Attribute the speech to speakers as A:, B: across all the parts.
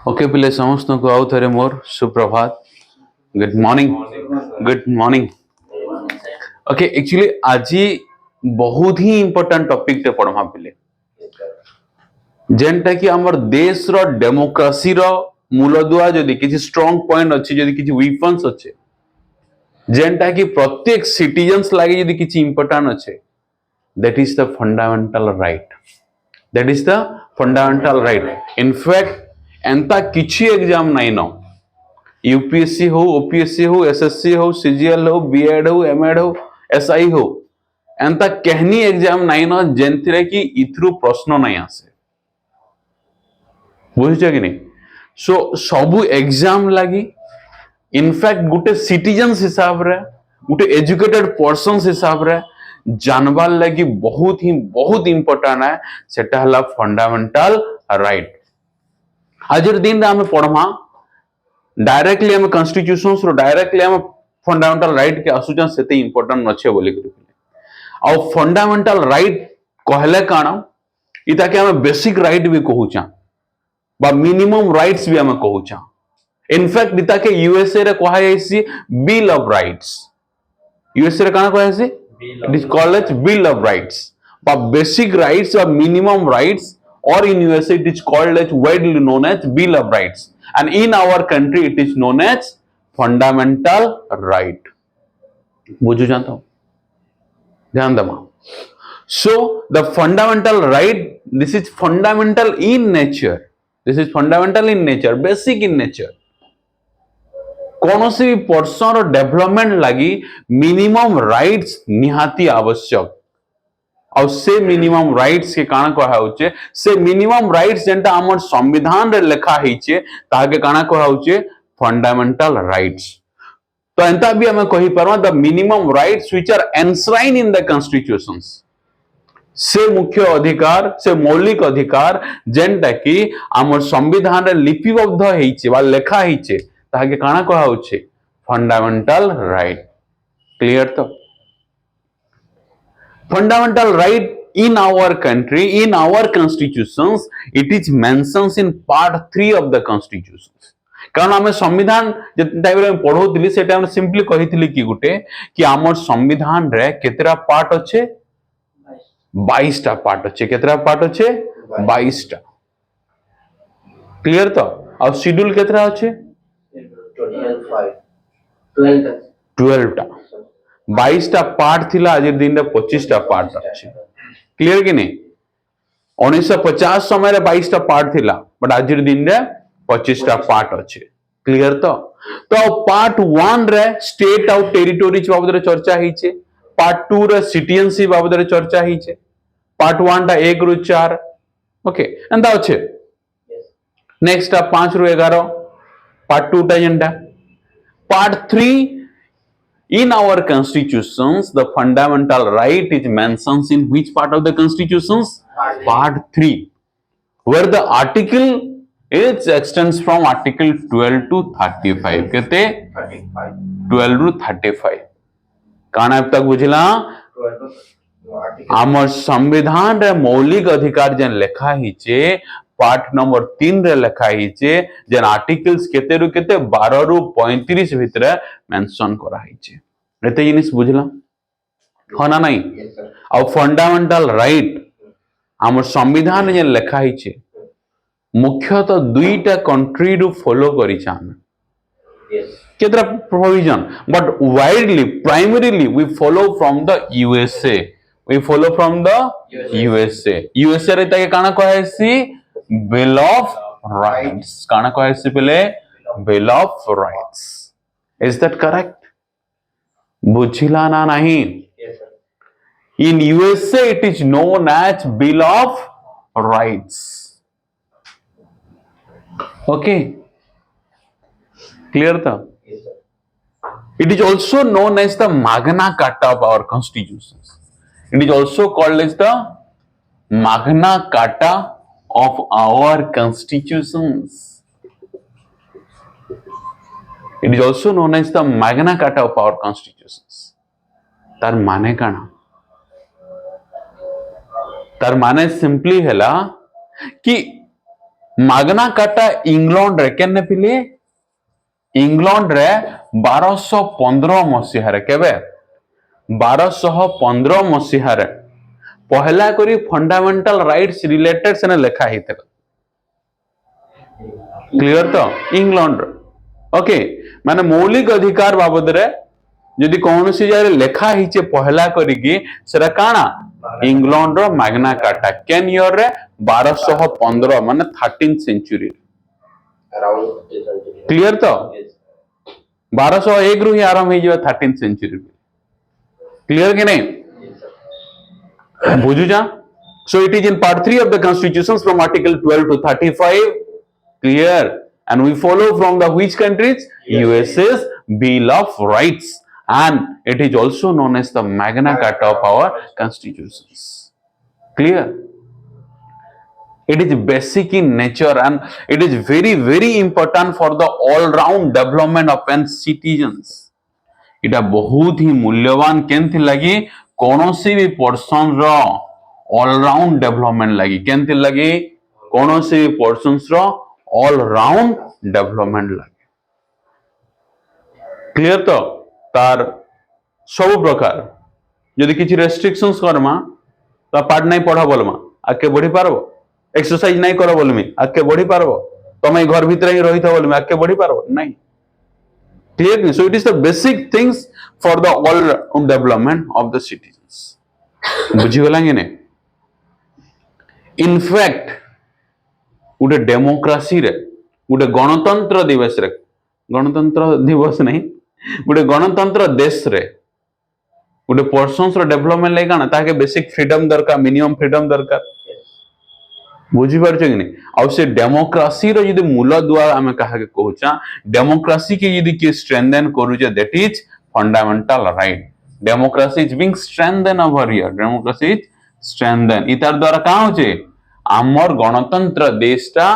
A: Okay पिले समस्त को आउ थे मोर सुप्रभात गुड मॉर्निंग ओके एक्चुअली आज बहुत ही इंपोर्टेंट टॉपिक टे पढ़मा पिले जेनटा कि हमर देश रो डेमोक्रेसी रो मूलदुआ जदी किछि स्ट्रांग पॉइंट अछि जदी किछि वेपन्स अछि जेनटा कि प्रत्येक सिटीजन्स लागि जदी किछि इंपोर्टेंट अछि that is the fundamental right in fact एंता किछि एग्जाम नहीं न यूपीएससी हो ओपीएससी हो एसएससी हो सीजीएल हो बीएड हो एमएड हो एसआई हो एंता कहनी एग्जाम नहीं न जेंथिरे कि इथरु प्रश्न नहीं आसे बुझिछ कि नहीं सो सबु एग्जाम लगी इनफैक्ट गुटे सिटीजन्स हिसाब रे गुटे एजुकेटेड पर्सन्स हिसाब रे जानबार लगी बहुत इंपोर्टेंट है सेटा हला फंडामेंटल राइट आजर दिन रे हमें पढ़मा डायरेक्टली हम कॉन्स्टिट्यूशंस रो डायरेक्टली हम फंडामेंटल राइट के आसुचन सेते इंपोर्टेंट नछे बोली करी आ फंडामेंटल राइट कहले काना इता के हम बेसिक राइट भी कहूचा बा मिनिमम राइट्स भी हम कहूचा इनफैक्ट इता के यूएसए रे कहा जायसी बिल ऑफ राइट्स यूएसए रे काना कहा जायसी it is called as bill of rights बा बेसिक राइट्स और minimum rights or in USA it is called as widely known as Bill of Rights and in our country it is known as fundamental right बुझू जानता हूं ध्यान दमा so the fundamental right this is fundamental in nature basic in nature कौन सी भी person और development लगी minimum rights निहाती आवश्यक और से मिनिमम राइट्स के काना कहा होचे से मिनिमम राइट्स जेंटा हमर संविधान रे लिखा हिचे ताके काना कहा होचे फंडामेंटल राइट्स तो एंता भी हमें कहि परवा the minimum rights which are enshrined in the constitutions से मुख्य अधिकार से मौलिक अधिकार जेंटा कि हमर संविधान रे लिपिबद्ध हिचे बा लिखा हिचे ताके काना कहा होचे फंडामेंटल राइट क्लियर तो fundamental right in our country in our constitutions it is mentions in part 3 of the constitutions कारण हमें संविधान टाइम रे पढौतली से टाइम सिंपली कहितली कि गुटे कि हमर संविधान रे केतरा पार्ट अछि 22 टा पार्ट अछि केतरा पार्ट अछि 22 टा क्लियर तो अब शेड्यूल केतरा अछि 12 टा 22 टा पार्ट थिला आज दिन रे 25 टा पार्ट अछि क्लियर कि नहीं 1950 समय रे 22 टा पार्ट थिला बट आज दिन रे 25 टा पार्ट अछि क्लियर तो पार्ट 1 रे स्टेट और टेरिटोरीज बाबद रे चर्चा हिचे पार्ट 2 रे सिटीजनशिप बाबद रे चर्चा हिचे पार्ट 1 टा 1 रु 4 ओके एंदा अछि नेक्स्ट 5 रु 11 पार्ट 2 टा जेंटा part 3 in our constitutions the fundamental right is mentioned in which part of the constitutions part 3 where the article is extends from article 12 to 35 केते 12 ru 35 काना अब तक बुझला हमर संविधान रे मौलिक अधिकार जन लेखा हिचे पार्ट नंबर 3 रे लेखा हिचे जन आर्टिकल्स केते रु केते 12 रु 35 भितरे मेंशन करा हिचे एते जिनिस बुझला हो ना नहीं और फंडामेंटल राइट हमर संविधान जन लेखा हिचे मुख्यतः दुईटा कंट्री रु फॉलो करी छान केतरा provision but widely primarily we follow from the USA USA रे ताके काना कहैसी बिल ऑफ राइट्स काना कहैसी पहले bill of rights is that correct बुझिला ना नहीं in USA it is known as bill of rights okay clear था it is also known as the Magna Carta of our constitutions it is also called as the Magna Carta of our constitutions it is also known as the Magna Carta of our constitutions तार माने काना तार माने simply हैला कि मागना काटा England रे केने पिले इंग्लैंड रे 1215 मसीहा रे केबे 1215 मसीहा रे पहला करी फंडामेंटल राइट्स रिलेटेड सेने लेखा हितला क्लियर तो इंग्लैंड ओके माने मौलिक अधिकार बाबद रे यदि कौन सी जाय लेखा हिचे पहला करी की सेरा काना इंग्लैंड रो मैग्ना कार्टा केन ईयर रे 1215 माने 13th सेंचुरी क्लियर तो 1201 रु ही आरंभ हो 13th सेंचुरी क्लियर कि नहीं बुझु जा so it is in part 3 of the constitutions from article 12 to 35 clear and we follow from the which countries US's bill of rights and it is also known as the magna carta of our constitutions clear it is basic in nature and it is very important for the all round development of an citizens इटा बहुत ही मूल्यवान केंथि लगी कौनसी भी person रो all-round development लगी केंथि लगी कौनसी भी पर्सन्स रो ऑलराउंड डेवलपमेंट लगी क्लियर तो तार सब प्रकार यदि किछि रेस्ट्रिक्शंस करमा तो पाठ नहीं पढ़ा बोलमा आके बढ़ी पारबो एक्सरसाइज नहीं करो बोलमी आके बढ़ी पारबो तमे घर भीतर ही रहित बोलमी आके बढ़ी पारबो नहीं clearly so it is the basic things for the all development of the citizens बुझी गला कि नहीं इनफैक्ट उटे डेमोक्रेसी रे उटे गणतंत्र दिवस रे गणतंत्र दिवस नहीं उटे गणतंत्र देश रे उटे पर्सन्स रो डेवलपमेंट ले काना ताके बेसिक फ्रीडम दरकार मिनिमम फ्रीडम दरकार बुझी पारछ कि नहीं आ से डेमोक्रेसी रो यदि मूल दुआ आमे कहा के कहूचा डेमोक्रेसी के यदि के स्ट्रेंथन करूचे that is fundamental right democracy is being strengthen over here democracy is strengthen इतार द्वारा का होचे आमर गणतंत्र देशटा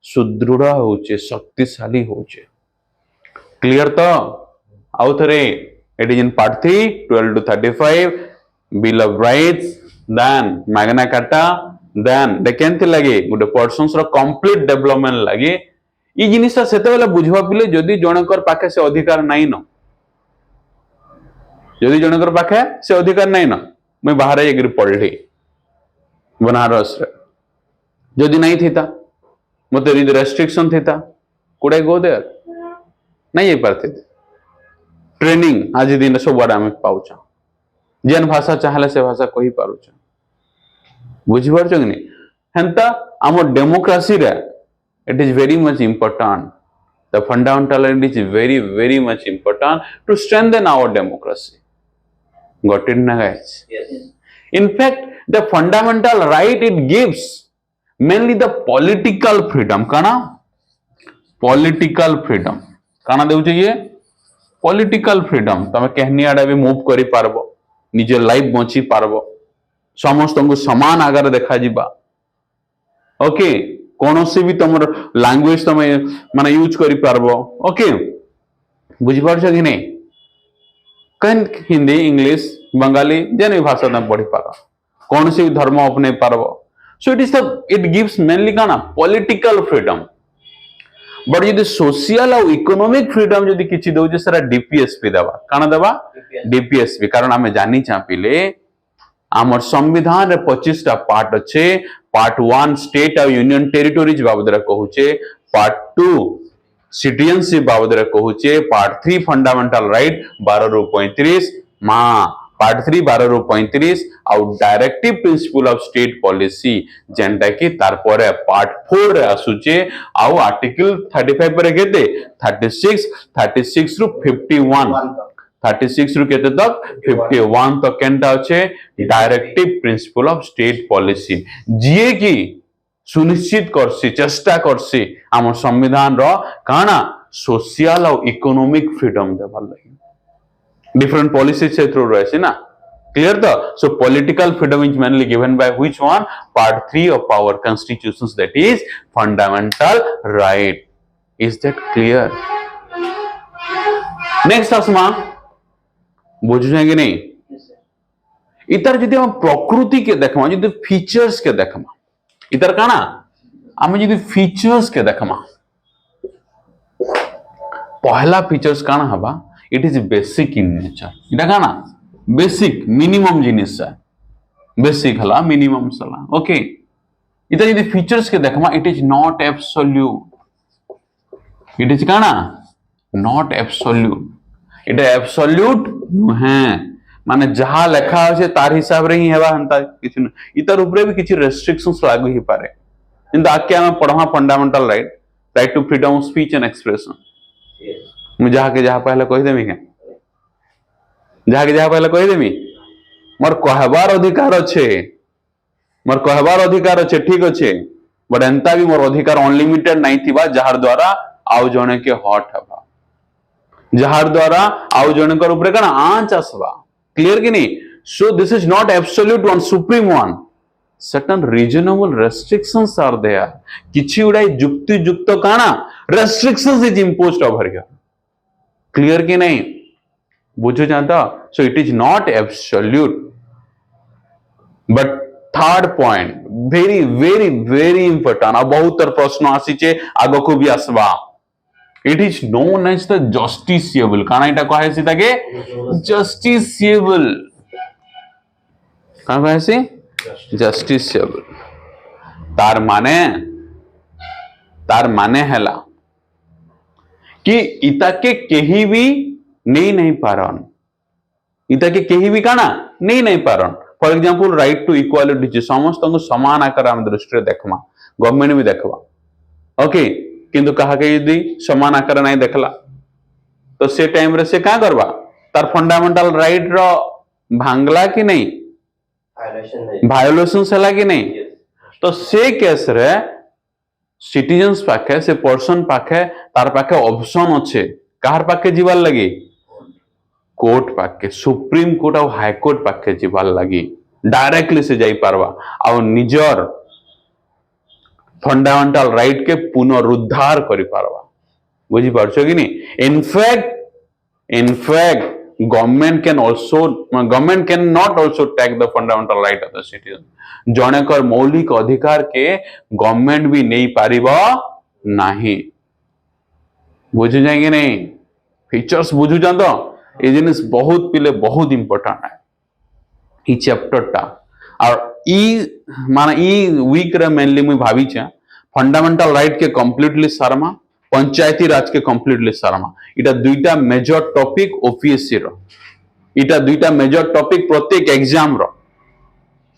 A: सुदृढ़ होचे शक्तिशाली होचे क्लियर तो आउ थरे it is in part 3 12 to 35 bill of rights then Magna Carta then केंथि लगे गोटे पर्सन्स रो कंप्लीट डेवलपमेंट लगे ई जिनिसा सेते बेला बुझवा पिले जदी जनकर पाखे से अधिकार नाही न जदी जनकर पाखे से अधिकार नाही न मैं बाहर एग्री पढ़ली बनारस रे जदी नहीं थीता मते रि रेस्ट्रिक्शन थीता कुड आई गो देयर नहीं ये पारथे ट्रेनिंग आज दिन सब बड़ा में पाउचा जेन भाषा चाहले से भाषा कहि पारुचा बुझी पारछ कि नहीं हेंता आम डेमोक्रेसी रे it is very much important the fundamental it is very much important to strengthen our democracy got it ना guys in fact the fundamental right it gives mainly the political freedom काना political freedom काना देउचे ये political freedom तमे कहनी आडा भी move करि पारबो निजे life bunchy पारबो समस्त को समान आगर देखा जिबा ओके कोनोसी भी तमर लैंग्वेज तमे माने यूज करि पारबो ओके बुझि पारछ कि नहीं कन हिंदी इंग्लिश बंगाली जेने भाषा तमे पढ़ी पारो कोनोसी भी धर्म अपने पारबो सो इट गिव्स मेनली काना पॉलिटिकल फ्रीडम बट यदि सोशल और इकोनॉमिक फ्रीडम यदि किछि दउ जे सारा डीपीएसपी देबा काना देबा डीपीएसपी कारण हमें जानी चापिले आमर संविधान रे 25 टा पार्ट अच्छे पार्ट 1 स्टेट और यूनियन टेरिटोरीज बाबद रे कहूचे पार्ट 2 सिटीजनशिप बाबद रे कहूचे पार्ट 3 फंडामेंटल राइट 12 रु 35 मां पार्ट 3 12 रु 35 और directive principle of state policy जेंटा कि तार परे पार्ट 4 रे आसुचे और आर्टिकल 35 पर केते 36 रु 51 36 रु केते तक 51 तक केनटा अच्छे directive principle of state policy जीए की सुनिश्चित करसी चेष्टा करसी आम संविधान रो काना सोशल और इकोनॉमिक फ्रीडम देबार लागि डिफरेंट पॉलिसी से थ्रू रहसी ना क्लियर तो so political freedom is mainly given by which one part 3 of our constitutions that is fundamental right is that clear next आसमा बुझे कि नहीं इतर जदि हम प्रकृति के देखमा जदि फीचर्स के देखमा इतर काना आम जी फीचर्स के देखमा पहला फीचर्स काना हवा it is basic in nature इटा काना बेसिक मिनिमम जिनिस है बेसिक हला मिनिमम सला ओके इता यदि फीचर्स के देखमा it is not absolute it is काना नॉट एब्सोल्यूट इटा एब्सोल्यूट नुहे माने जहा लेखा আছে तार हिसाब रे ही हेबा हंता किछु इतर ऊपर भी किछि रेस्ट्रिक्शंस लागू ही पारे किंतु आके हम पढ़वा fundamental right to freedom of speech and expression मु जहा के जहा पहले कहि देमी के जहा के जहा पहले कहि देमी मोर कहबार अधिकार अच्छे मोर कहबार अधिकार अच्छे ठीक अच्छे बट एंता भी मोर अधिकार अनलिमिटेड नहीं थिबा जहार द्वारा आउ जने के हट हबा जहार द्वारा आउ जने कर ऊपर कना आंच आसबा क्लियर कि नहीं so this is not absolute one supreme one certain reasonable restrictions are there किछि उडाई जुक्ति युक्त काना restrictions is imposed over here clear कि नहीं बुझो जानता so it is not absolute but third point very very very important आ बहुत प्रश्न आसीचे आगो को भी आसबा it is known as the justiciable काना इटा कहे सीता के justiciable काना कहे सी justiciable तार माने हैला कि इता के केही भी नहीं पारन इता के केही भी काना नहीं पारन for example right to equality समस्त को समान आकार हम दृष्टि देखमा गवर्नमेंट भी देखवा ओके किंतु कहा के यदि समान आकार नहीं देखला तो से टाइम रे से का करबा तार फंडामेंटल राइट रो भांगला कि नहीं भायोलेशन सला कि नहीं तो से केस रे सिटीजन्स पाखे से पर्सन पाखे तार पाखे ऑप्शन अच्छे कार पाखे जीवार लगी कोर्ट पाखे सुप्रीम कोर्ट और हाई कोर्ट पाखे जीवार लगी डायरेक्टली से जाई पारवा और निजर फंडामेंटल राइट के पुनरुद्धार करि पारवा बुझी पारछो कि नहीं in fact government can not also take the fundamental right of the citizen जने कर मौलिक अधिकार के गवर्नमेंट भी नहीं पारिबा नहीं बुझु जाएंगे नहीं फीचर्स बुझु जान तो ये जिनिस बहुत पिले बहुत इंपोर्टेंट है ई चैप्टर टा और ई माने ई वीक रे मेनली मुई भाभी छ फंडामेंटल राइट के कंप्लीटली सारमा पंचायती राज के कंप्लीटली सारमा इटा दुईटा मेजर टॉपिक ओपीएससी रो इटा दुईटा मेजर टॉपिक प्रत्येक एग्जाम रो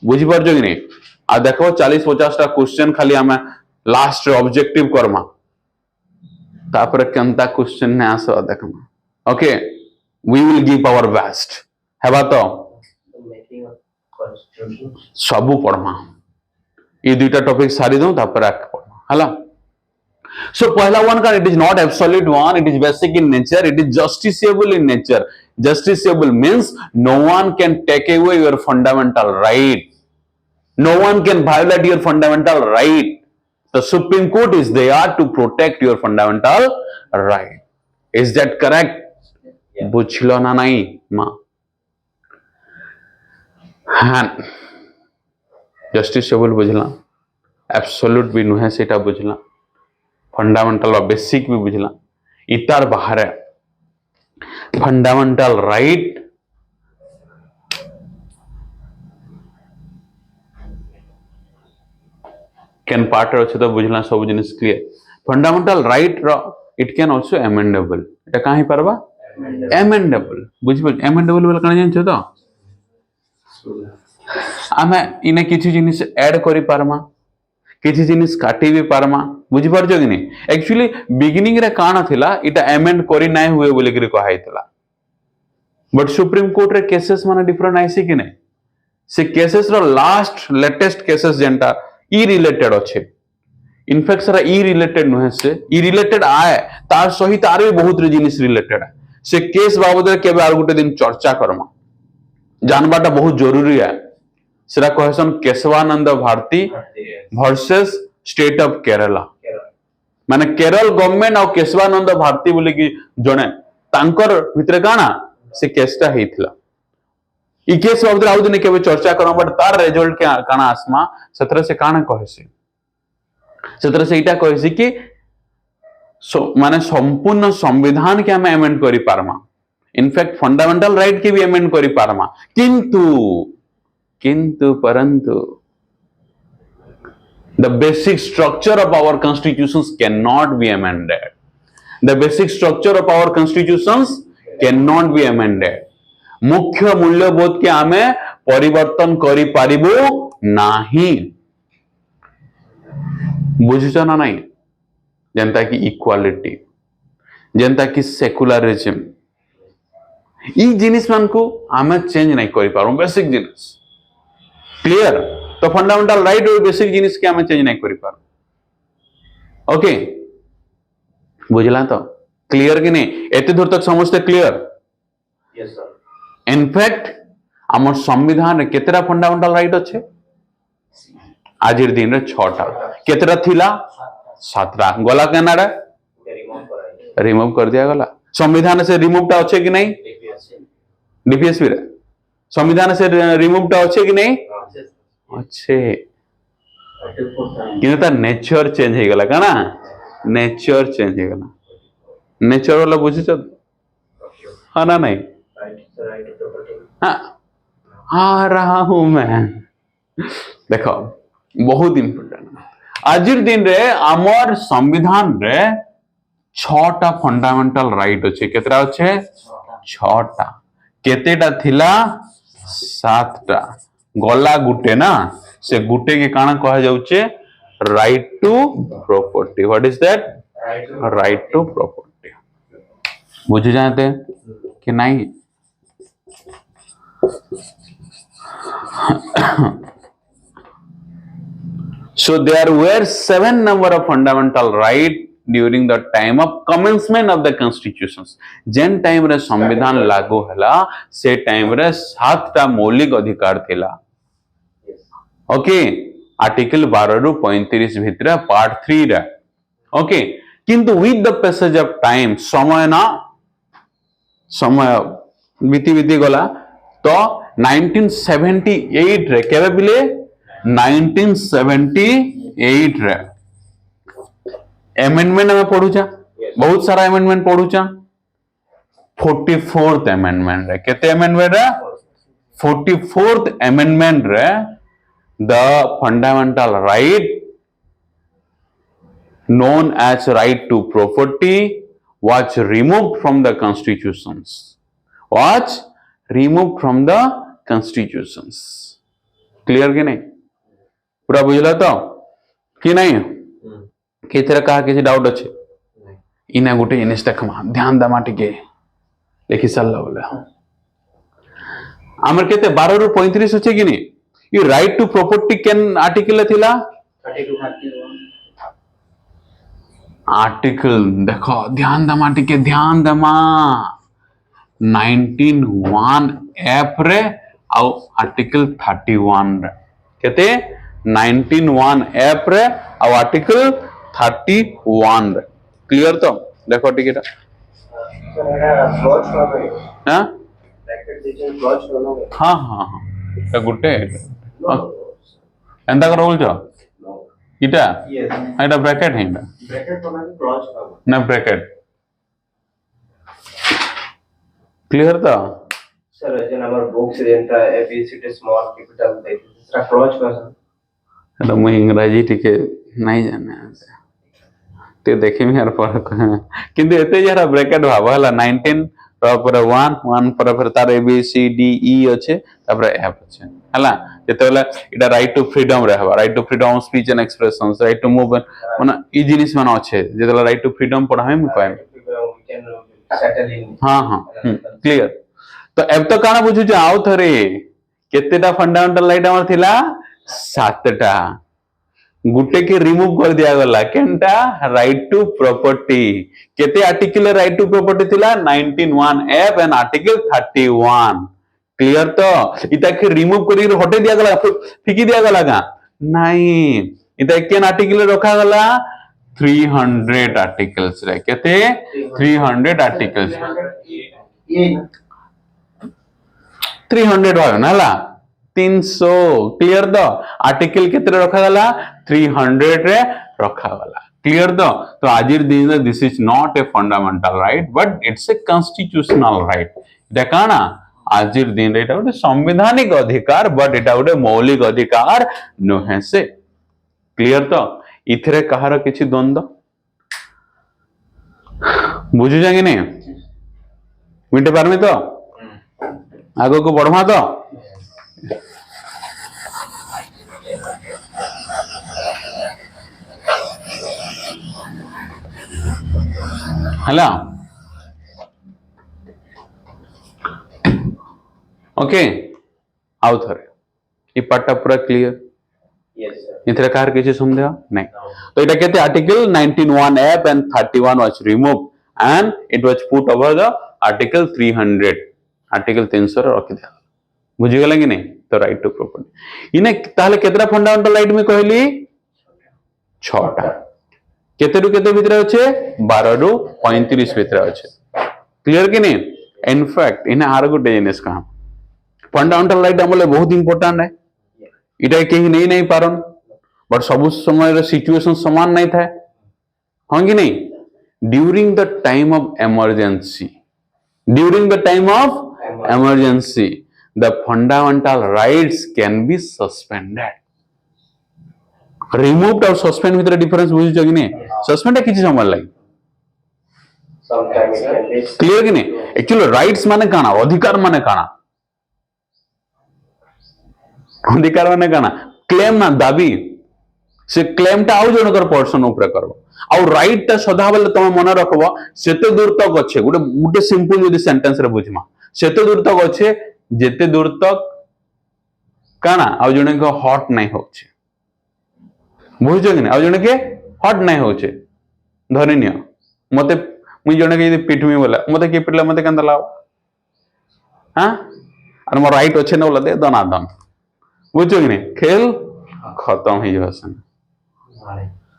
A: बुझी परजो कि नहीं आ देखो 40-50 टा क्वेश्चन खाली हमें लास्ट रे ऑब्जेक्टिव करमा तापर केनता क्वेश्चन ने आसो देखमा okay we will give our best हेबा तो सबु पढ़मा ये दुईटा टॉपिक सारी दो तापर आके पढ़मा हला So पहला one का it is not absolute one, it is basic in nature, it is justiciable in nature. Justiciable means no one can take away your fundamental right. No one can violate your fundamental right. The Supreme Court is there to protect your fundamental right. Is that correct? बुझलो ना नहीं माँ हाँ justiciable बुझला absolute भी नुहे सेटा बुझला फंडामेंटल और बेसिक भी बुझला इतार बाहर है फंडामेंटल राइट कैन पार्ट अच्छे तो बुझला सब जिनिस क्लियर फंडामेंटल राइट रो इट कैन आल्सो एमेंडेबल एटा काहे परबा एमेंडेबल बुझिबो एमेंडेबल बोल कना जानछो तो आमे इने किछि जिनिस ऐड करि पारमा किछि जिनिस काटी भी पारमा बुझी परजो कि नहीं एक्चुअली बिगिनिंग रे काना थिला इटा एमेंड करि नाय हुए बोले कि कहाइतला बट सुप्रीम कोर्ट रे केसेस माने डिफरेंट आइसी कि नहीं से केसेस रो लास्ट लेटेस्ट केसेस जेंटा ई रिलेटेड अच्छे इनफैक्ट सरा ई रिलेटेड नुहे से ई रिलेटेड आए तार सहित आरो बहुत रे जिनिस रिलेटेड है से केस बाबद रे केबे आर गुटे दिन चर्चा करमा जानबाटा बहुत जरूरी है सेरा कहसन Kesavananda Bharati versus state of Kerala माने केरल गवर्नमेंट और केशवानंद भारती बोले कि जने तांकर भितरे काना से केसटा हेइथिला ई केस बाबद आउ दिन केबे चर्चा करमा बट तार रिजल्ट के काना आसमा सत्र से काना कहसे से ସେଇଟା କହିଛି कि माने संपूर्ण संविधान के हमें एमेंड करि पारमा, इनफैक्ट फंडामेंटल राइट के भी एमेंड करि पारमा, किंतु परंतु the basic structure of our constitutions cannot be amended. The basic structure of our constitutions cannot be amended. मुख्य मूल्यबोध के आमे परिवर्तन करि पारिबो नाही। बुझुछ ना नहीं? जनता की इक्वालिटी, जनता की सेकुलरिज्म, ई जिनिस मान को आमे चेंज नहीं करि पारो, बेसिक जिनिस क्लियर। तो फंडामेंटल राइट और बेसिक जिनिस के आमे चेंज नहीं करि पारो। ओके, बुझला तो क्लियर कि नहीं? एते दूर तक समझते क्लियर?
B: Yes sir.
A: इनफैक्ट हमर संविधान रे केतेरा फंडामेंटल राइट अच्छे? आजिर दिन रे 6टा। केतेरा थिला? 7टा। गला केनाडा रिमूव कर दिया गला। संविधान से रिमूवटा अच्छे कि नहीं? डीपीएसपी रे संविधान से रिमूवटा अच्छे कि नहीं? अच्छे, किंतु नेचर चेंज हो गला काना? नेचर चेंज हो गला। नेचर वाला बुझी छ? हाँ ना नहीं? हाँ, आ रहा हूं मैं। देखो बहुत इंपोर्टेंट, आजिर दिन रे आमर संविधान रे 6टा फंडामेंटल राइट अच्छे। केतरा अच्छे? 6टा। केतेटा थिला? 7टा। गला गुटे ना, से गुटे के काना कहा जाउचे? Right to property. What is that? Right to property. बुझ जाते कि नहीं? So there were 7 number of fundamental right during the time of commencement of the constitutions. जेन टाइम रे संविधान लागू हला से टाइम रे 7टा मौलिक अधिकार थिला। ओके, आर्टिकल 12 रु 35 भितरे पार्ट 3 रे। ओके, किंतु with the passage of time समय बीती बीती गला तो 1978 रे केबे बिले 1978 रे अमेंडमेंट में पढ़ुचा, बहुत सारा अमेंडमेंट पढ़ुचा। 44th अमेंडमेंट रे केते अमेंडमेंट रे? 44th अमेंडमेंट रे the fundamental right known as right to property was removed from the constitutions. Was removed from the constitutions. Clear कि नहीं? पूरा बुझला तो कि नहीं? कितरा कहा किसी डाउट अच्छे? इना गोटे जिनिस देखमा ध्यान दमा टिके लिखि सारला बोले आमर केते 12 रु 35 अच्छे कि नहीं? ये राइट टू प्रॉपर्टी केन आर्टिकल थिला?
B: 32
A: आर्टिकल देखो ध्यान दमा टिके ध्यान दमा 19(1) एफ रे आउ आर्टिकल 31 रे केते 19(1) एफ रे आउ आर्टिकल 31 रे। क्लियर तो देखो टिकेटा हां हां हां हां गुटे एंदा कर बोल छ इटा एटा ब्रैकेट है ब्रैकेट ना ब्रैकेट क्लियर था
B: सर जन हमर बुक्स जेंटा एबीसीडी स्मॉल कैपिटल देरा क्लॉज का
A: एटा मैं इंग्रजी टिके नहीं जाने ते देखि में यार फरक किंतु एते जरा ब्रैकेट भाबला 19 पर 1 पर फिर तार एबीसीडी ई अच्छे तापर एफ अच्छे हला जेतेला इटा राइट टू फ्रीडम रे हवा right to freedom of speech and expression right to move माने ई जिनिस माने अच्छे जेतेला राइट टू फ्रीडम पढामे म कहम हां हां क्लियर। तो अब तो काना बुझु जे आउ थरे केतेटा फंडामेंटल राइट हमर थिला 7टा गुटे के रिमूव कर दिया गला केनटा राइट टू प्रॉपर्टी केते आर्टिकल राइट टू प्रॉपर्टी थिला 19(1) एफ एंड आर्टिकल 31। क्लियर तो इता के रिमूव करी हटे दिया गला फिकी दिया गला का नहीं इता केन आर्टिकल रखा गला 300 आर्टिकल्स रे केते 300 आर्टिकल्स 300 हो नाला 300 क्लियर तो आर्टिकल केते रखा गला 300 रे रखा वाला क्लियर तो आज दिन this is not a fundamental right but it's a constitutional right एटा काना आज दिन एटा गोटे संवैधानिक अधिकार बट एटा गोटे मौलिक अधिकार नुहे से क्लियर तो इथिरे कहार किछि द्वंद्व बुझुछ कि नहीं मिटे पारमी तो आगो को बढ़वा तो हला ओके आउ थरे ई पार्टटा पूरा क्लियर
B: Yes, sir.
A: इथरे कार किसी संदेह नहीं तो इटा कहते article 19(1)(f) and 31 was removed and it was put over the article 300 article 300 रखि दिया बुझी गला कि नहीं तो राइट टू प्रॉपर्टी इने ताले केतरा फंडामेंटल राइट में कहली 6टा केते रु केते भितरे अछि 12 रु 35 भितरे अछि क्लियर कि नहीं इनफैक्ट इने आर गुटे जिनिस का फंडामेंटल राइट हमले बहुत इंपोर्टेंट है इटा कहीं नहीं पारन बट सब समय सिचुएशन समान नहीं था हाँ कि नहीं during the time of emergency the fundamental rights can be suspended removed और सस्पेंड भीतर डिफरेंस बुझुछ कि नहीं सस्पेंड किछि समय लागि
B: Sometimes it can be.
A: Clear कि नहीं एक्चुअली राइट्स माने काना अधिकार माने काना अधिकार माने काना क्लेम ना दाबी से क्लेम टा आउ जनकर पर्सन ऊपर करबो आउ राइट टा सदा बेले तमे मन रखबो सेते दूर तक अच्छे गोटे गोटे सिंपल यदि सेंटेंस रे बुझमा सेते दूर तक अच्छे जेते दूर तक काना आउ जने को हॉट नहीं होचे बुझो कि नहीं आउ जने के हॉट नहीं होचे धरि नियो मते मुई जने के यदि पिटमी बोला मते के पिटला मते कंदा लाओ हां और मो राइट अच्छे न बोला दे दना दन बुझो कि नहीं खेल खत्म हो जासन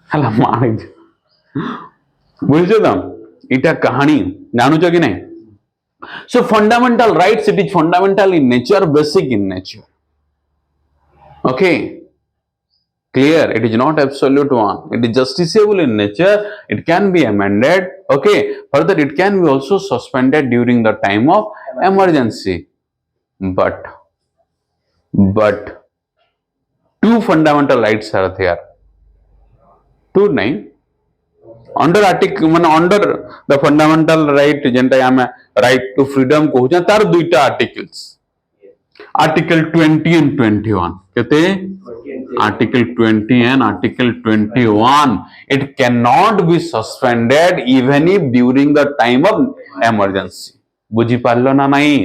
A: हला मार बुझो तम इटा कहानी जानू कि नहीं सो fundamental rights it is fundamental in nature basic in nature okay clear it is not absolute one it is justiciable in nature it can be amended okay further it can be also suspended during the time of emergency but two fundamental rights are there two nine under article man under the fundamental right jenta ame right to freedom कहू तार दुईटा articles article 20 and 21 कहते Article 20 and Article 21 it cannot be suspended even if during the time of emergency बुझी पारलो ना नहीं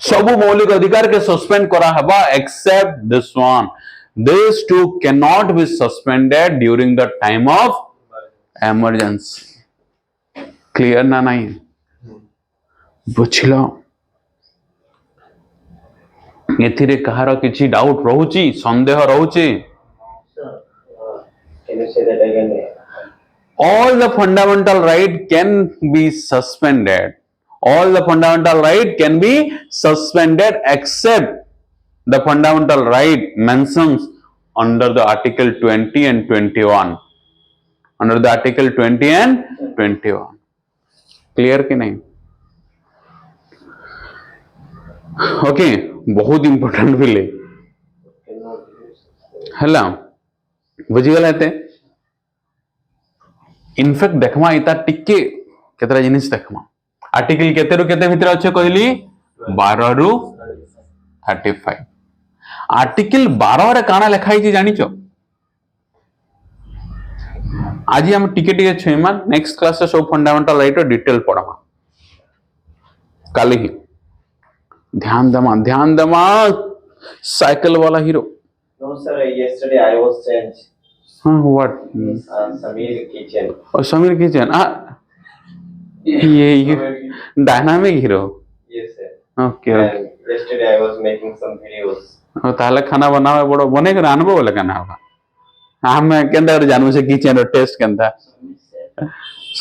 A: सब मौलिक अधिकार के सस्पेंड करा हबा except this one these two cannot be suspended during the time of emergency clear ना नहीं बुझिलो एथिरे कहार किछि डाउट रहउची संदेह रहउची
B: Can you say that again?
A: all the fundamental right can be suspended all the fundamental right can be suspended except the fundamental right mentions under the article 20 and 21 under the article 20 and 21 clear कि नहीं okay बहुत important बिले हला बुझीगला एते in fact देखमा इता टिके केतरा जिनिस देखमा article केते रु केते भितर अछि कहली 12 रु 35 आर्टिकल 12 रे काना लिखाई छी जानि छ आज हम टिके टिके छेमा नेक्स्ट क्लास से सब फंडामेंटल राइट डिटेल पढमा काली ही ध्यान दमा साइकिल वाला hero
B: No, sir. Yesterday I was changed.
A: हाँ व्हाट
B: Samir Kitchen.
A: और समीर किचन ये dynamic hero
B: Yes, sir.
A: Okay
B: And yesterday I was making some videos.
A: और ताले खाना बनावे बड़ो बने के रानबो बोले खाना होगा हम केंदा जानू से किचन रो टेस्ट केंदा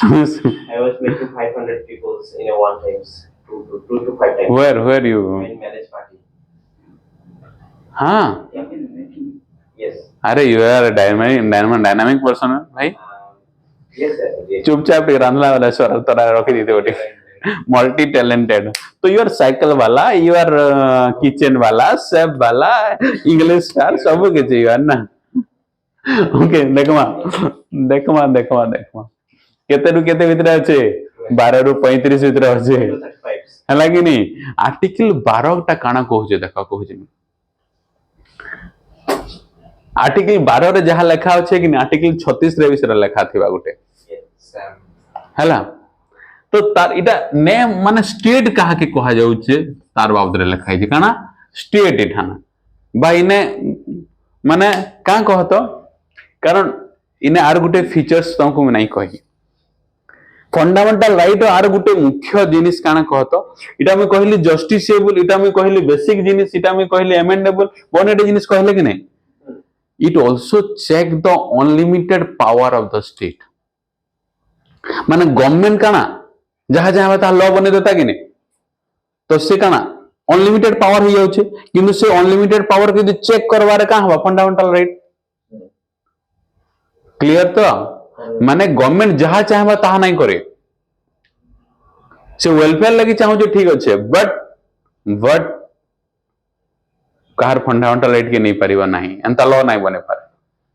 B: I was making 500 peoples in a one times. Two to five times.
A: where you
B: In marriage party.
A: हाँ
B: Yes.
A: अरे यू आर डायनामिक पर्सन भाई
B: Yes, sir. Yes.
A: चुपचाप टिक रांधला वाला स्वर तोरा रखी दीते गोटे मल्टी टैलेंटेड तो यू आर साइकिल वाला यू आर किचन वाला शेफ वाला इंग्लिश स्टार सब किछि यू आर ना ओके देखमा देखमा देखमा देखमा केते रु केते भितर अछि 12 रु 35 भितर अछि
B: 35.
A: हला कि नहीं आर्टिकल 12 टा काना कहूजे देखा कहूजे आर्टिकल 12 रे जहा लेखा अछि कि आर्टिकल 36 रे विषय लेखा थिबा गुटे
B: Yes, sir.
A: हला तो तार इटा नेम माने स्टेट कहा के कहा जाउचे तार बाबद रे लिखा है काना स्टेट इठाना बा इने माने का कहतो कारण इने आर गुटे फीचर्स तुमको मैं नहीं कहि फंडामेंटल राइट आर गुटे मुख्य जिनिस काना कहतो इटा मैं कहली जस्टिसेबल इटा मैं कहली बेसिक जिनिस इटा मैं कहली अमेंडेबल बोनेट जिनिस कहले कि नहीं it also check the unlimited power of the state माने गवर्नमेंट काना जहा जहा बता लॉ बने देता कि नहीं तो से काना अनलिमिटेड पावर हो जाउछे किंतु से अनलिमिटेड पावर के चेक करवारे का हवा फंडामेंटल राइट क्लियर तो माने गवर्नमेंट जहा चाहबा ताहा नहीं करे से वेलफेयर लगी चाहू जे ठीक अच्छे बट कहार फंडामेंटल राइट के नहीं परिबा नहीं एंता लॉ नहीं बने पारे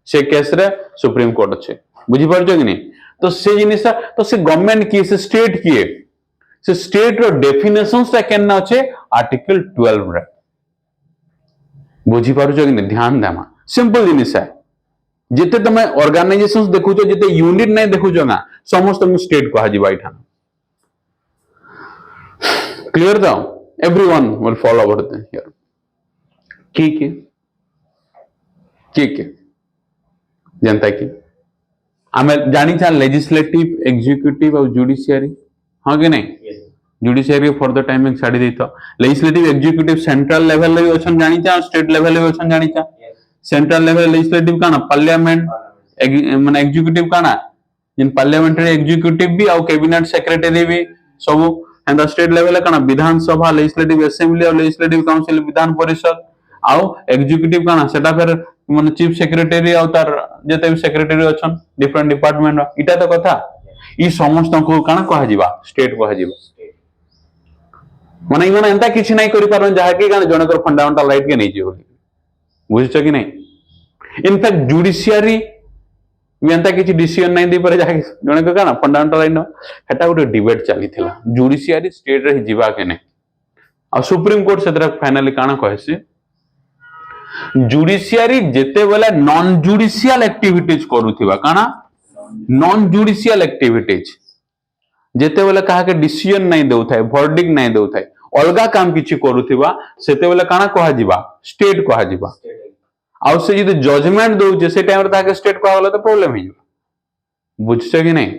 A: से केस रे सुप्रीम कोर्ट अच्छे बुझी पारछो कि नहीं तो से जिनिस तो से गवर्नमेंट की से स्टेट किए से स्टेट रो डेफिनेशंस ता केना अच्छे आर्टिकल 12 रे बुझी पारछो कि नहीं ध्यान देमा सिंपल जिनिस है जिते तमे ऑर्गेनाइजेशंस देखुछो जिते यूनिट नहीं देखुछो ना समस्त मु स्टेट कहा जिबा इठा clear the everyone will follow about the here की जनता की आमे जानी था लेजिस्लेटिव एग्जीक्यूटिव और जुडिशियरी हां कि नहीं
B: Yes.
A: Judiciary for the timing छाड़ी देता लेजिस्लेटिव एग्जीक्यूटिव सेंट्रल लेवल रे ओछन जानी था स्टेट लेवल रे ओछन जानी था
B: Yes.
A: सेंट्रल लेवल लेजिस्लेटिव काना पार्लियामेंट माने एग्जीक्यूटिव काना जिन पार्लियामेंटरी एग्जीक्यूटिव भी और कैबिनेट सेक्रेटरी भी सब एंड द स्टेट लेवल काना विधानसभा लेजिस्लेटिव असेंबली और लेजिस्लेटिव काउंसिल विधान परिषद आउ एग्जीक्यूटिव काना सेटा फिर माने चीफ सेक्रेटरी और तार जते भी सेक्रेटरी अछन डिफरेंट डिपार्टमेंट इटा तो कथा ई समस्त को काना कहा जिबा स्टेट कहा जिबा माने इमाने एंता किछि नहीं करि पारन जहा कि काना जनकर फंडामेंटल राइट के नहीं जियो बुझछ कि नहीं इनफैक्ट जुडिशियरी एंता किछि डिसीजन नहीं दे पारे जहा जने को काना फंडामेंटल राइट हेटा गोटे डिबेट चली थिला जुडिशियरी स्टेट रे जिबा के नहीं आ सुप्रीम कोर्ट सेतरा फाइनली काना कहसी जुडिशियरी जेते बेला नॉन जुडिशियल एक्टिविटीज करूथिबा काना नॉन जुडिशियल एक्टिविटीज जेते बेला कहा के डिसीजन नहीं देउ थाए वर्डिक्ट नहीं देउ थाए अलगा काम किछि करूथिबा सेते बेला काना कहा जिबा स्टेट कहा जिबा आउ से जदि जजमेंट दउ से टाइम रे ताके स्टेट कहा गला तो प्रॉब्लम ही बुझछ कि नहीं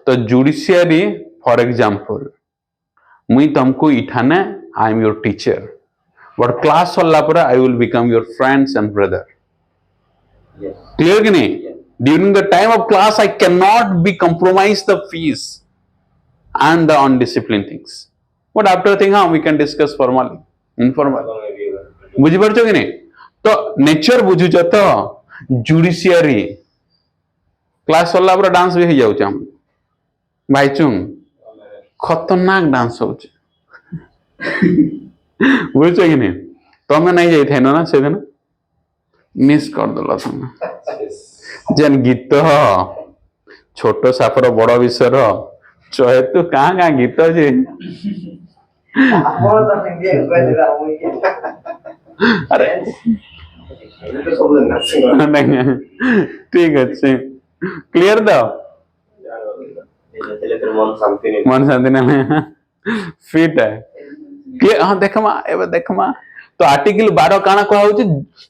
A: तो जुडिशियरी फॉर एग्जांपल मुई तुमको इठाने I am your teacher but class होला पर I will become your friends and brother
B: Yes.
A: Clear कि नहीं during the time of class I can not be compromise the fees and the undisciplined things but after thing we can discuss formally informal बुझी परछो कि नहीं तो nature बुझुछ तो judiciary class होला पर dance भी हो जाउछ हम भाईचुंग खतरनाक डांस होछ बुझछ कि नहीं तमे नहीं जाई थे ना से दिन मिस कर दला तुम जन गीत छोटो सापर बड़ विषय चहे तू कहाँ कहाँ गीत जे अरे ठीक अच्छे क्लियर तो मन शांति ना फिट है क्लियर हाँ देखमा एबे देखमा तो आर्टिकल 12 काना कहा होचे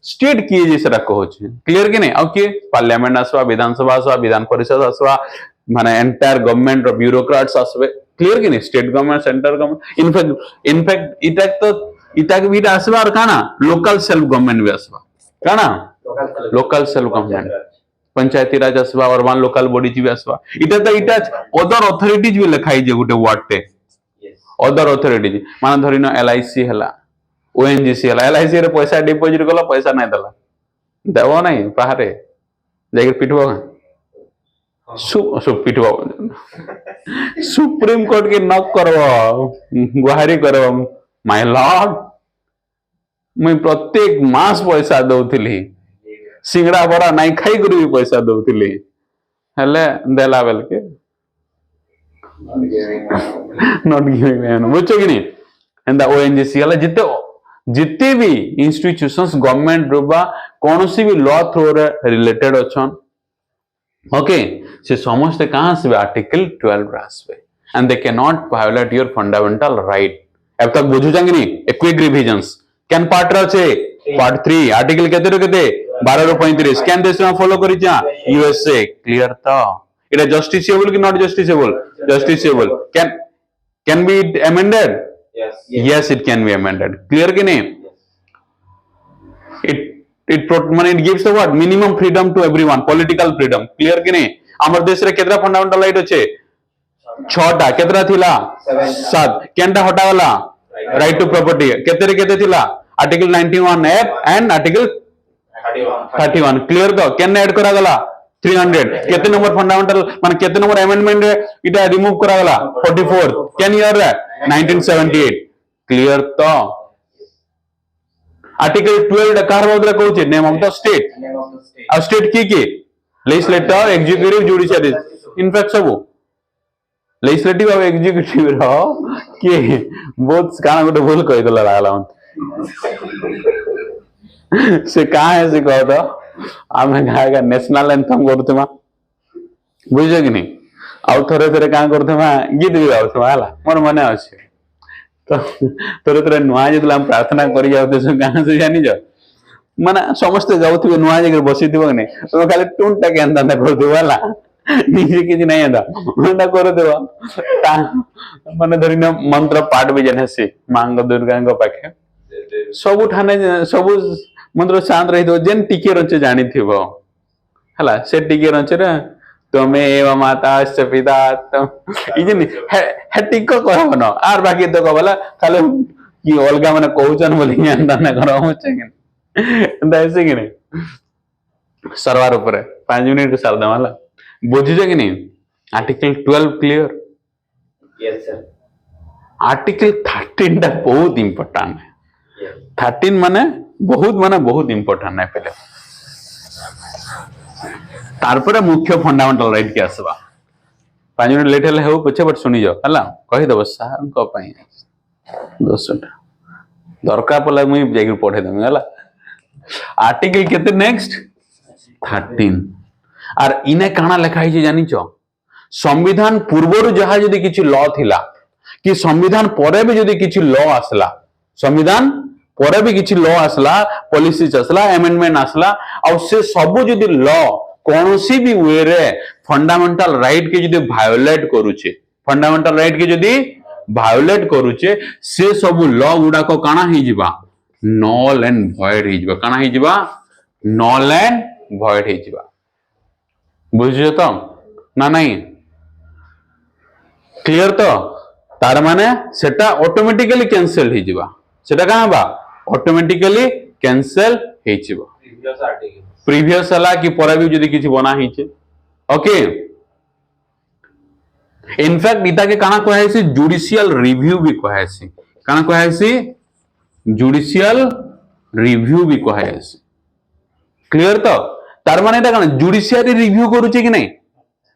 A: स्टेट किए जैसा कहो छे क्लियर कि नहीं और के पार्लियामेंट आसवा विधानसभा आसवा विधान परिषद आसवा माने एंटायर गवर्नमेंट और ब्यूरोक्रेट्स आसवे क्लियर कि नहीं state government central government in fact इटा भी आसवा और काना लोकल सेल्फ गवर्नमेंट भी आसवा काना लोकल सेल्फ गवर्नमेंट पंचायती राज आसवा और वन लोकल बॉडी भी आसवा इटा तो इटा अदर अथॉरिटीज भी लिखाई जे गुटे वर्ड टे अदर अथॉरिटीज माने धरिनो एलआईसी हला ओएनजीसी हला एलआईसी रे पैसा डिपॉजिट कला पैसा नहीं दला देव नहीं बाहर जाकर पिटब पिटब सुप्रीम कोर्ट के नक करब गुहारी करब माय लॉर्ड मुई प्रत्येक मास पैसा दौली सिंगड़ा बड़ा नाई खाई कर भी पैसा दौली हेले देला बेल के नॉट गिविंग बुझ कि नहीं एंड ओएनजीसी हला जिते जिते भी इंस्टीट्यूशंस गवर्नमेंट रो बा कोनोसी भी लॉ थ्रू रिलेटेड अछन ओके से समस्त कहां से आर्टिकल 12 आसबे and they can not violate your fundamental right अब तक बुझु जांगे नहीं क्विक रिविजन्स कैन पार्ट रो छे पार्ट 3 आर्टिकल केते रो केते 12 रो 35 कैन देश में फॉलो करी जा यूएसए क्लियर तो इट इज जस्टिसेबल कि not justiciable justiciable can be amended yes it can be amended clear ki nahi it gives the what minimum freedom to everyone political freedom clear ki nahi amar desh re ketra fundamental right ache 6 टा केतरा थिला 7 केनटा हटा गला right to property केते रे केते थिला article 91 F and article 31 clear तो केन add करा गला 300 केते नंबर फंडामेंटल माने केते नंबर अमेंडमेंट रे इटा रिमूव करा गला 44 केन ईयर रे 1978 क्लियर तो आर्टिकल 12 कार बदला कहूचे नेम ऑफ द स्टेट आ स्टेट की लेजिस्लेटर एग्जीक्यूटिव जुडिशियरी इनफैक्ट सब लेजिस्लेटिव और एग्जीक्यूटिव रो के बहुत काना गोटे भूल कहि दला लागला से कहां है से कह दो आमे गायका नेशनल एंथम करथमा बुझे कि नहीं आउ थरे थरे का करथमा गीत भी गाउथमा हला मोर मने अछि तो थरे थरे नुआ जेतला हम प्रार्थना करि जाउते से गाना से जानि जा माने समस्त गाउथिबे नुआ जेकर बसिथिबो ने तो खाली टुनटा के अंदा कर देबो हला निजे कि नहीं अंदा अंदा कर देबो ता माने धरिना मंत्र पाठ भी जने से मांग दुर्गा को पाखे सब ठाने सब मंत्र शांत रही दो जेन टिके रंचे जानी थिबो हला से टिके रंचे रे तमे एव माता च पिता इजन हे टिको कहब न आर बाकी तो कहबला खाली कि अलगा माने कहउचन बोली अंदा न करो होचे कि दैसे कि नहीं सरवार ऊपर 5 मिनट के सरदम हला बुझिजे कि नहीं article 12 clear
B: yes sir
A: article 13 टा बहुत इंपोर्टेंट है 13 माने बहुत इंपोर्टेंट है पहले तारपरे मुख्य फंडामेंटल राइट के आसबा 5 मिनट लेट हेले हो पछे बट सुनी जाओ हला कहि दबो सार को पई 200 दरकार पला मुई जाई पढे दम हला आर्टिकल केते नेक्स्ट 13 आर इने काना लिखा है जानि छ संविधान पूर्वरु जहा जदी किछि लॉ थिला कि संविधान परे भी जदी किछि लॉ आसला संविधान परे भी किछि लॉ आसला पॉलिसीज आसला अमेंडमेंट आसला और से सब जदी लॉ कोनोसी भी वे रे फंडामेंटल राइट के जदी वायोलेट करूचे फंडामेंटल राइट के जदी वायोलेट करूचे से सब लॉ गुडा को काना ही जिबा नॉल एंड वॉइड ही जिबा काना ही जिबा नॉल एंड वॉइड ही जिबा बुझियो तो ना नहीं क्लियर तो तार माने सेटा ऑटोमेटिकली कैंसिल ही जिबा सेटा कहां बा ऑटोमेटिकली कैंसिल हे जिबा प्रीवियस हला कि परे भी जदी किछि बना हिचे ओके इनफैक्ट इटा के काना कहैसी जुडिशियल रिव्यू भी कहैसी काना कहैसी जुडिशियल रिव्यू भी कहैसी क्लियर तो तार माने एटा काना जुडिशियरी रिव्यू करूचे कि नहीं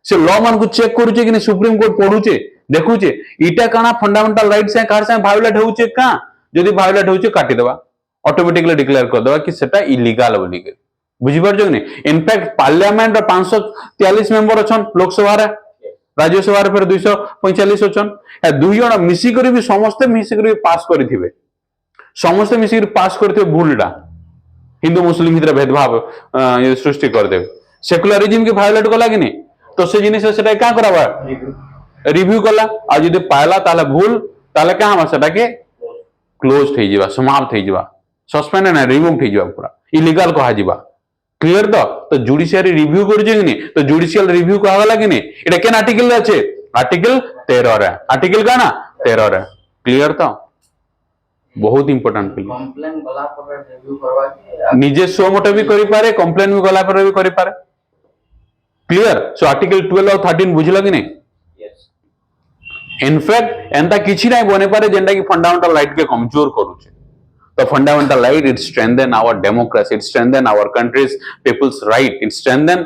A: से लॉ मान को चेक करूचे कि नहीं सुप्रीम कोर्ट पढुचे देखुचे इटा काना फंडामेंटल राइट से कार से वायोलेट होउचे का जदी वायोलेट होउचे काटी देबा ऑटोमेटिकली डिक्लेयर कर देबा कि सेटा इलीगल बोली के बुझी पारछो कि नहीं इनफैक्ट पार्लियामेंट 543 मेंबर अछन लोकसभा रे राज्यसभा रे फिर 245 अछन ए दुई जण मिसी करी भी समस्त मिसी करी पास करिथिबे समस्त मिसी करी पास करथिबे भूलडा हिंदू मुस्लिम भितर भेदभाव ये सृष्टि कर देबे सेकुलरिज्म के वायोलेट कला कि नहीं तो से जिनिस सेटा का कराबा रिव्यू कला आ जदी पायला ताले भूल ताले का हम सेटा के क्लोज થઈ जिबा समाप्त થઈ जिबा सस्पेंड ना रिमूव થઈ जिबा पूरा इलीगल कहा जिबा क्लियर तो जुडिशियरी रिव्यू कर जे कि तो जुडिशियल रिव्यू कहा गला कि नहीं एटा केन आर्टिकल अच्छे आर्टिकल 13 रे आर्टिकल का ना 13 रे क्लियर तो बहुत इंपोर्टेंट पिले
C: କମ୍ପ୍ଲେନ୍ ଗଲା ପରେ ରିଭ୍ୟୁ କରିବା କି
A: निजे सो मोटे भी करि पारे कंप्लेन भी गला पर भी करि पारे क्लियर सो आर्टिकल 12 और 13 बुझलो कि नहीं
B: Yes.
A: इनफैक्ट एंता किछि नहीं बने पारे जेंटा की फंडामेंटल राइट के कमजोर करूचे तो fundamental right it strengthen our democracy it strengthen our country's people's right it strengthen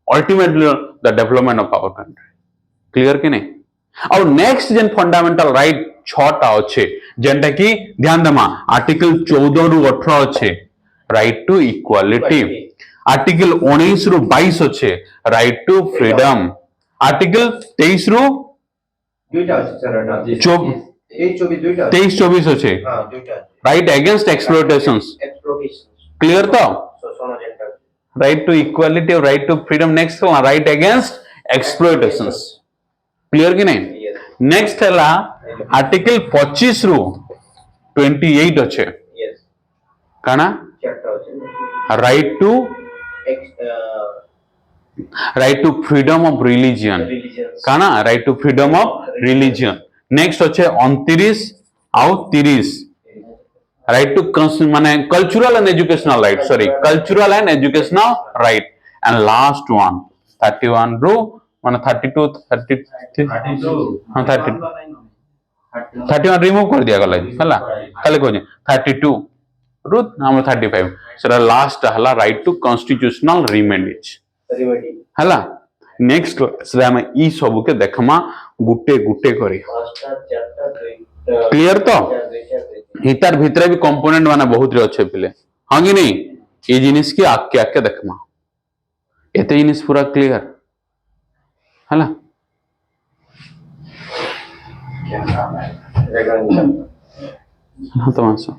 A: ultimately the development of our country clear कि नहीं और नेक्स्ट जेन फंडामेंटल राइट छटा अच्छे जेंटा की ध्यान देमा आर्टिकल 14 रु 18 अच्छे राइट टू इक्वालिटी आर्टिकल 19 रु 22 अच्छे राइट टू फ्रीडम आर्टिकल 23 रु
B: दुईटा ଅଛି sir ଏଟା
A: चौ-
B: 23 ଦୁଇଟା ଅଛି
A: 23 24 अच्छे
B: ହଁ ଦୁଇଟା ଅଛି
A: right against exploitations
B: exploitations
A: clear तो
B: ଶୋଷଣ ଯେନ୍ଟା
A: राइट टू इक्वालिटी और right to freedom next right against exploitations clear कि नहीं
B: yes
A: नेक्स्ट है आर्टिकल 25 रु 28 अच्छे
B: yes
A: काना
B: ଚାରିଟା ଅଛି
A: right to freedom of religion
B: religions
A: काना right to freedom of religion next अच्छे 29 आउ 30 राइट टू माने cultural and educational right sorry cultural and educational right and last one 31 रु माने 32 33 हां 30 31 रिमूव कर दिया गला हला खाली कोनी 32 रु हम 35 सेरा लास्ट हला right to constitutional remedies
B: remedy
A: हला नेक्स्ट क्लास रे हम ई सब के देखमा गुटे गुटे करी
B: पांचटा चारटा दुईटा
A: क्लियर तो
B: दुईटा
A: हितार भितरे भी कंपोनेंट माने बहुत रे अच्छे पिले हां कि नहीं ये जिनिस की आके आके देखमा एते जिनिस पूरा क्लियर हला
B: क्या नाम है
A: हाँ तो मानसो